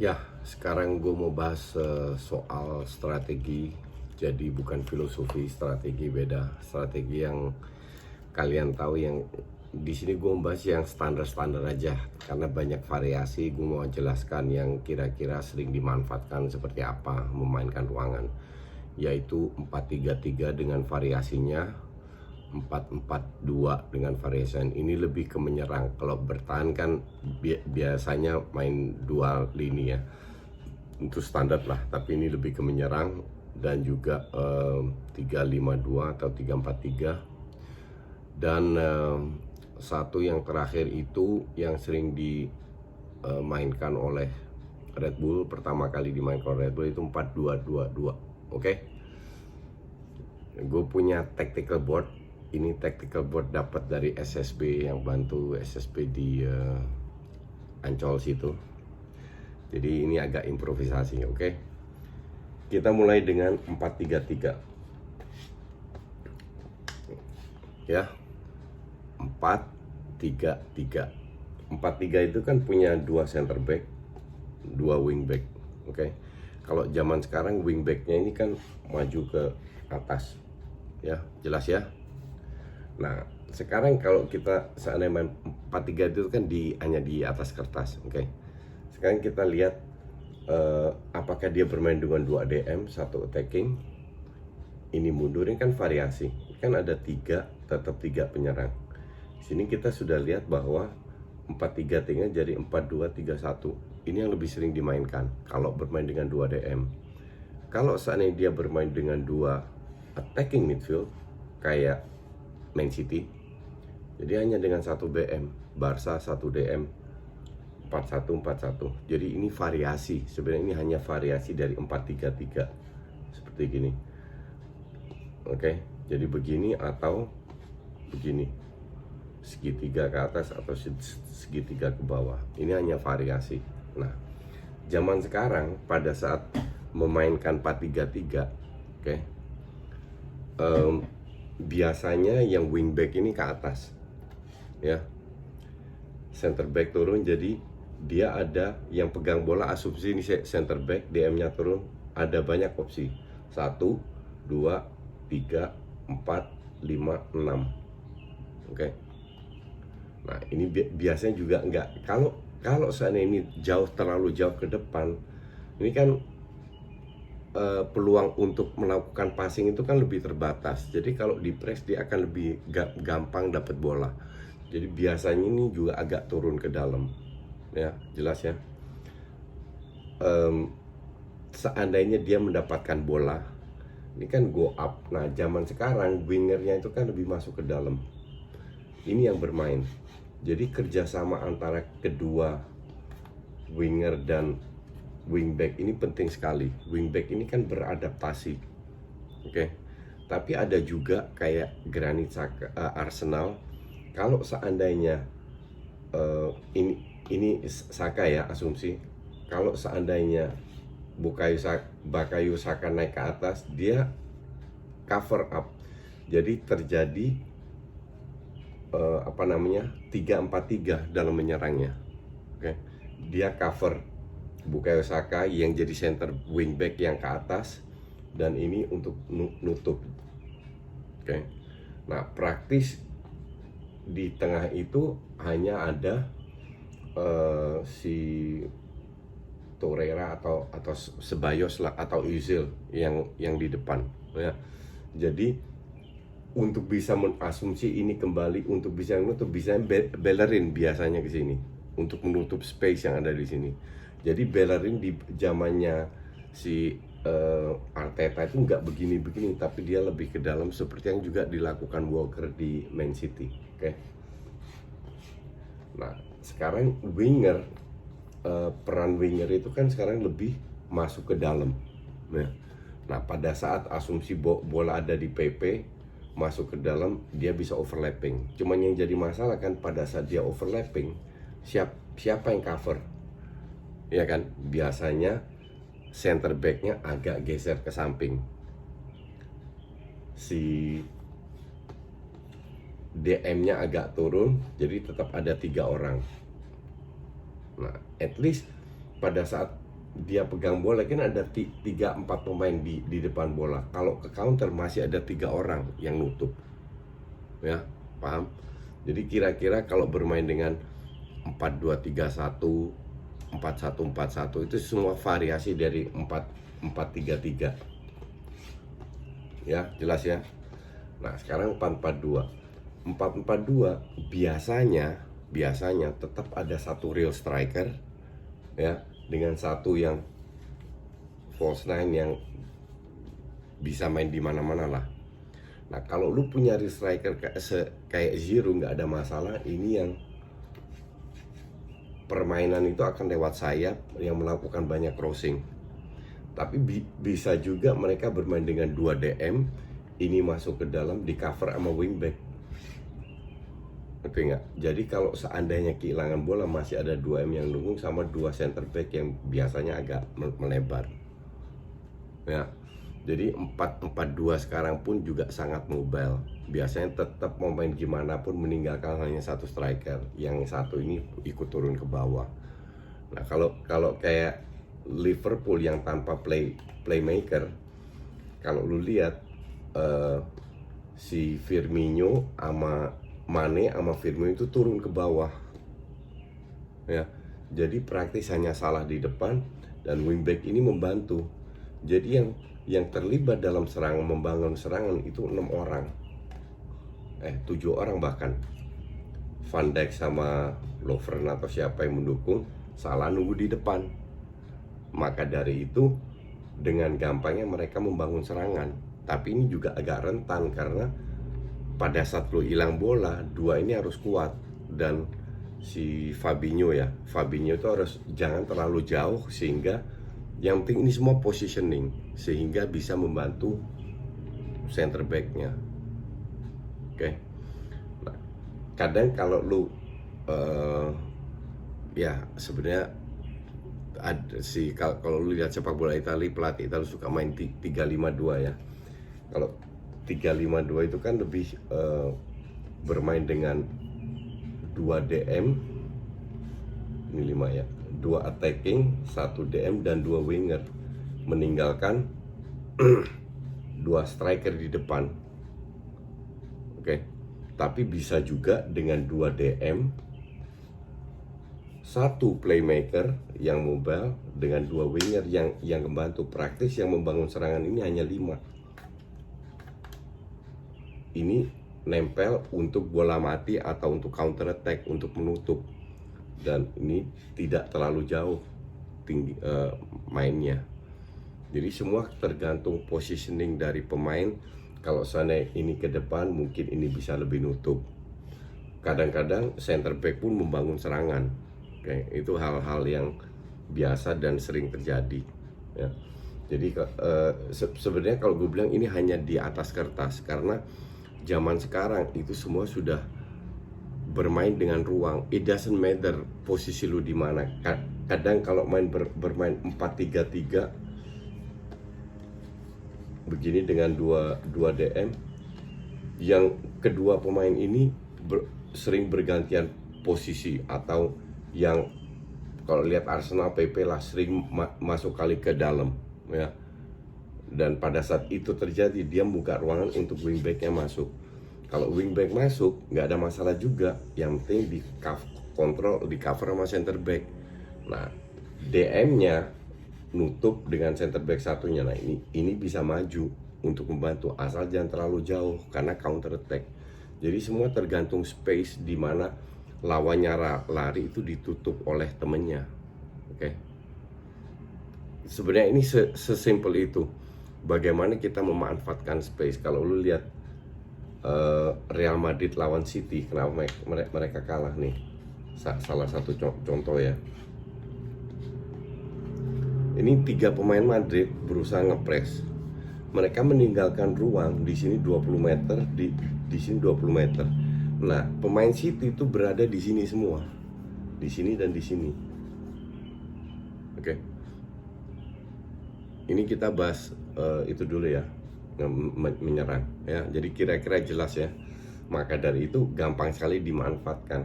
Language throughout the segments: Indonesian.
Ya, sekarang gue mau bahas soal strategi. Jadi bukan filosofi, strategi beda. Strategi yang kalian tahu yang di sini gue membahas yang standar-standar aja karena banyak variasi. Gue mau jelaskan yang kira-kira sering dimanfaatkan seperti apa memainkan ruangan, yaitu 4-3-3 dengan variasinya 4-4-2 dengan variasi ini lebih ke menyerang. Kalau bertahan kan biasanya main dua lini ya, itu standar lah, tapi ini lebih ke menyerang. Dan juga 3-5-2 atau 3-4-3. Dan satu yang terakhir itu yang sering dimainkan oleh Red Bull, pertama kali dimainkan oleh Red Bull itu 4-2-2-2. Oke. Gue punya tactical board. Ini tactical board dapat dari SSB, yang bantu SSB di Ancol situ. Jadi ini agak improvisasi, oke? Kita mulai dengan 4-3-3. Ya. 4-3-3. 4-3 itu kan punya dua center back, dua wing back, oke? Kalau zaman sekarang wing backnya ini kan maju ke atas. Ya, jelas ya. Nah, sekarang kalau kita seandainya main 4-3 itu kan hanya di atas kertas, oke? Sekarang kita lihat apakah dia bermain dengan 2 DM, satu attacking. Ini mundur, ini kan variasi. Kan ada 3, tetap 3 penyerang. Di sini kita sudah lihat bahwa 4-3-3 jadi 4-2-3-1. Ini yang lebih sering dimainkan kalau bermain dengan 2 DM. Kalau seandainya dia bermain dengan 2 attacking midfield kayak Man City, jadi hanya dengan 1 BM. Barca 1 DM, 4-1-4-1. Jadi ini variasi. Sebenarnya ini hanya variasi dari 4-3-3 seperti gini. Oke, jadi begini atau begini, segitiga ke atas atau segitiga ke bawah. Ini hanya variasi. Nah, zaman sekarang pada saat memainkan 4-3-3, oke, biasanya yang wingback ini ke atas, ya, center back turun. Jadi dia ada yang pegang bola, asumsi ini center back, DM-nya turun, ada banyak opsi, 1, 2, 3, 4, 5, 6, oke. Nah, ini biasanya juga enggak, kalau seandainya ini terlalu jauh ke depan, ini kan peluang untuk melakukan passing itu kan lebih terbatas. Jadi kalau di press dia akan lebih gampang dapat bola. Jadi biasanya ini juga agak turun ke dalam. Ya, jelas ya. Seandainya dia mendapatkan bola, ini kan go up. Nah, zaman sekarang wingernya itu kan lebih masuk ke dalam. Ini yang bermain. Jadi kerjasama antara kedua winger dan wingback ini penting sekali. Wingback ini kan beradaptasi, oke. Tapi ada juga kayak Granit Xhaka, Arsenal. Kalau seandainya ini Saka ya, asumsi. Kalau seandainya Bukayo Saka naik ke atas, dia cover up. Jadi terjadi 3-4-3 dalam menyerangnya. Oke. Dia cover Bukayo Saka yang jadi center wingback yang ke atas, dan ini untuk nutup. Oke. Nah, praktis di tengah itu hanya ada si Torreira atau Ceballos lah, atau Özil yang di depan, ya. Jadi untuk bisa mengasumsi ini kembali, untuk bisa menutup, bisa Bellerin biasanya ke sini untuk menutup space yang ada di sini. Jadi Bellerin di zamannya si Arteta itu nggak begini-begini, tapi dia lebih ke dalam seperti yang juga dilakukan Walker di Man City, oke. Nah, sekarang winger, peran winger itu kan sekarang lebih masuk ke dalam. Nah, pada saat asumsi bola ada di PP, masuk ke dalam, dia bisa overlapping. Cuman yang jadi masalah kan pada saat dia overlapping, siapa yang cover? Ya kan, biasanya center backnya agak geser ke samping, si DM-nya agak turun, jadi tetap ada 3 orang. Nah, at least pada saat dia pegang bola kan ada 3-4 pemain di depan bola. Kalau ke counter masih ada 3 orang yang nutup. Ya, paham? Jadi kira-kira kalau bermain dengan 4-2-3-1, 4-1-4-1 itu semua variasi dari 4-4-3-3. Ya, jelas ya. Nah, sekarang 4-4-2. 4-4-2 biasanya tetap ada satu real striker ya, dengan satu yang false nine yang bisa main di mana-mana lah. Nah, kalau lu punya real striker kayak Giroud nggak ada masalah. Ini yang permainan itu akan lewat sayap yang melakukan banyak crossing. Tapi bisa juga mereka bermain dengan 2 DM, ini masuk ke dalam di cover sama wingback. Oke nggak? Jadi kalau seandainya kehilangan bola masih ada 2 M yang dukung sama 2 center back yang biasanya agak melebar. Ya. Jadi 4-4-2 sekarang pun juga sangat mobile. Biasanya tetap mau main gimana pun meninggalkan hanya satu striker. Yang satu ini ikut turun ke bawah. Nah, kalau kayak Liverpool yang tanpa playmaker, kalau lu lihat si Firmino sama Mane sama Firmino itu turun ke bawah. Ya. Jadi praktis hanya salah di depan dan wingback ini membantu. Jadi yang terlibat dalam serangan, membangun serangan itu 6 orang. 7 orang bahkan. Van Dijk sama Lovren atau siapa yang mendukung salah nunggu di depan. Maka dari itu dengan gampangnya mereka membangun serangan. Tapi ini juga agak rentan karena pada saat lo hilang bola, 2 ini harus kuat. Dan si Fabinho itu harus jangan terlalu jauh sehingga yang penting ini semua positioning sehingga bisa membantu center back-nya. Oke. Nah, kadang kalau lu ya sebenarnya kalau lu lihat sepak bola Italia, pelatih Italia suka main 3-5-2 ya. Kalau 3-5-2 itu kan lebih bermain dengan 2 DM, ini 5 ya, 2 attacking, 1 DM dan 2 winger, meninggalkan 2 striker di depan. Oke. Tapi bisa juga dengan 2 DM, 1 playmaker yang mobile dengan 2 winger yang membantu. Praktis yang membangun serangan ini hanya 5. Ini nempel untuk bola mati atau untuk counter attack, untuk menutup. Dan ini tidak terlalu jauh tinggi mainnya. Jadi semua tergantung positioning dari pemain. Kalau seandainya ini ke depan, mungkin ini bisa lebih nutup. Kadang-kadang center back pun membangun serangan. Oke, itu hal-hal yang biasa dan sering terjadi. Ya. Jadi sebenarnya kalau gue bilang ini hanya di atas kertas karena zaman sekarang itu semua sudah bermain dengan ruang. It doesn't matter posisi lu di mana. Kadang kalau bermain 4-3-3 begini dengan 2 DM, yang kedua pemain ini sering bergantian posisi, atau yang kalau lihat Arsenal PP lah sering masuk kali ke dalam ya. Dan pada saat itu terjadi dia buka ruangan untuk wingbacknya masuk. Kalau wingback masuk nggak ada masalah juga, yang penting di cover sama center back. Nah, DM-nya nutup dengan center back satunya. Nah, ini bisa maju untuk membantu asal jangan terlalu jauh karena counter attack. Jadi semua tergantung space di mana lawannya lari itu ditutup oleh temennya. Oke. Sebenarnya ini sesimpel itu. Bagaimana kita memanfaatkan space. Kalau lu lihat Real Madrid lawan City, kenapa mereka kalah nih? Salah satu contoh ya. Ini 3 pemain Madrid berusaha ngepres. Mereka meninggalkan ruang di sini 20 meter, di sini 20 meter. Nah, pemain City itu berada di sini semua. Di sini dan di sini. Oke. Ini kita bahas itu dulu ya. Menyerang ya. Jadi kira-kira jelas ya. Maka dari itu gampang sekali dimanfaatkan.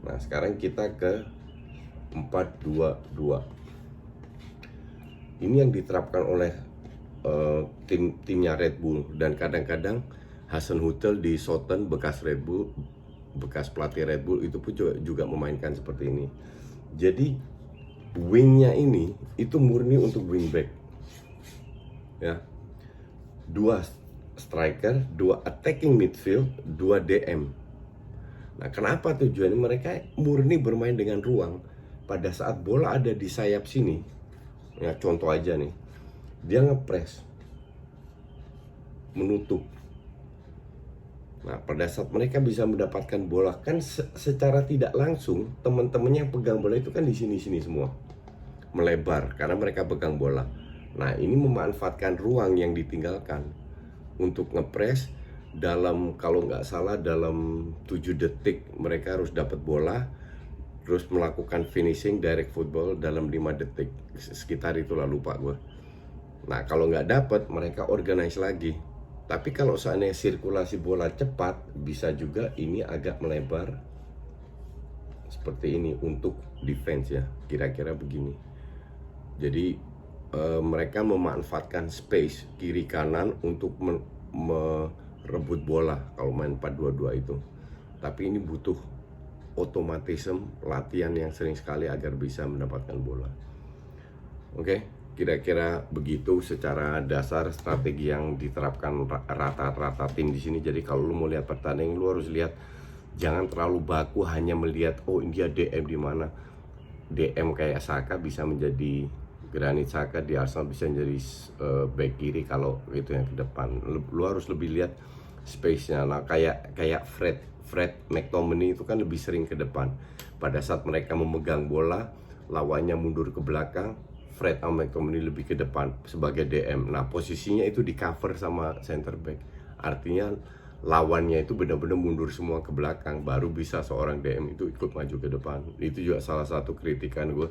Nah, sekarang kita ke 4-2-2. Ini yang diterapkan oleh timnya Red Bull, dan kadang-kadang Hasenhüttl di Southampton, bekas Red Bull, bekas pelatih Red Bull, itu pun juga memainkan seperti ini. Jadi wingnya ini itu murni untuk wingback, ya. 2 striker, 2 attacking midfield, 2 DM. Nah, kenapa tujuannya? Mereka murni bermain dengan ruang. Pada saat bola ada di sayap sini, ya contoh aja nih, dia ngepres, menutup. Nah, pada saat mereka bisa mendapatkan bola, kan secara tidak langsung teman-temannya yang pegang bola itu kan di sini-sini semua, melebar karena mereka pegang bola. Nah, ini memanfaatkan ruang yang ditinggalkan untuk ngepres dalam, kalau nggak salah dalam 7 detik mereka harus dapat bola, terus melakukan finishing direct football dalam 5 detik, sekitar itulah, lupa gue. Nah, kalau nggak dapat, mereka organize lagi. Tapi kalau seandainya sirkulasi bola cepat, bisa juga ini agak melebar seperti ini untuk defense, ya, kira-kira begini. Jadi mereka memanfaatkan space kiri kanan untuk merebut bola kalau main 4-2-2 itu. Tapi ini butuh otomatisme latihan yang sering sekali agar bisa mendapatkan bola. Oke, kira-kira begitu secara dasar strategi yang diterapkan rata-rata tim di sini. Jadi kalau lu mau lihat pertandingan, lu harus lihat, jangan terlalu baku hanya melihat oh dia DM di mana. DM kayak Saka bisa menjadi Granit Xhaka di Arsenal, bisa menjadi back kiri kalau itu yang ke depan. Lu harus lebih lihat space-nya. Nah, kayak Fred McTominay itu kan lebih sering ke depan. Pada saat mereka memegang bola, lawannya mundur ke belakang, Fred sama McTominay lebih ke depan sebagai DM. Nah, posisinya itu di cover sama center back. Artinya lawannya itu benar-benar mundur semua ke belakang, baru bisa seorang DM itu ikut maju ke depan. Itu juga salah satu kritikan gue.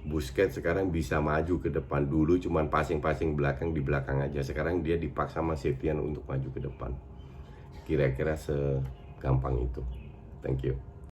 Busquets sekarang bisa maju ke depan. Dulu cuman passing-passing belakang, di belakang aja. Sekarang dia dipaksa sama Setien untuk maju ke depan. Kira-kira segampang itu. Thank you.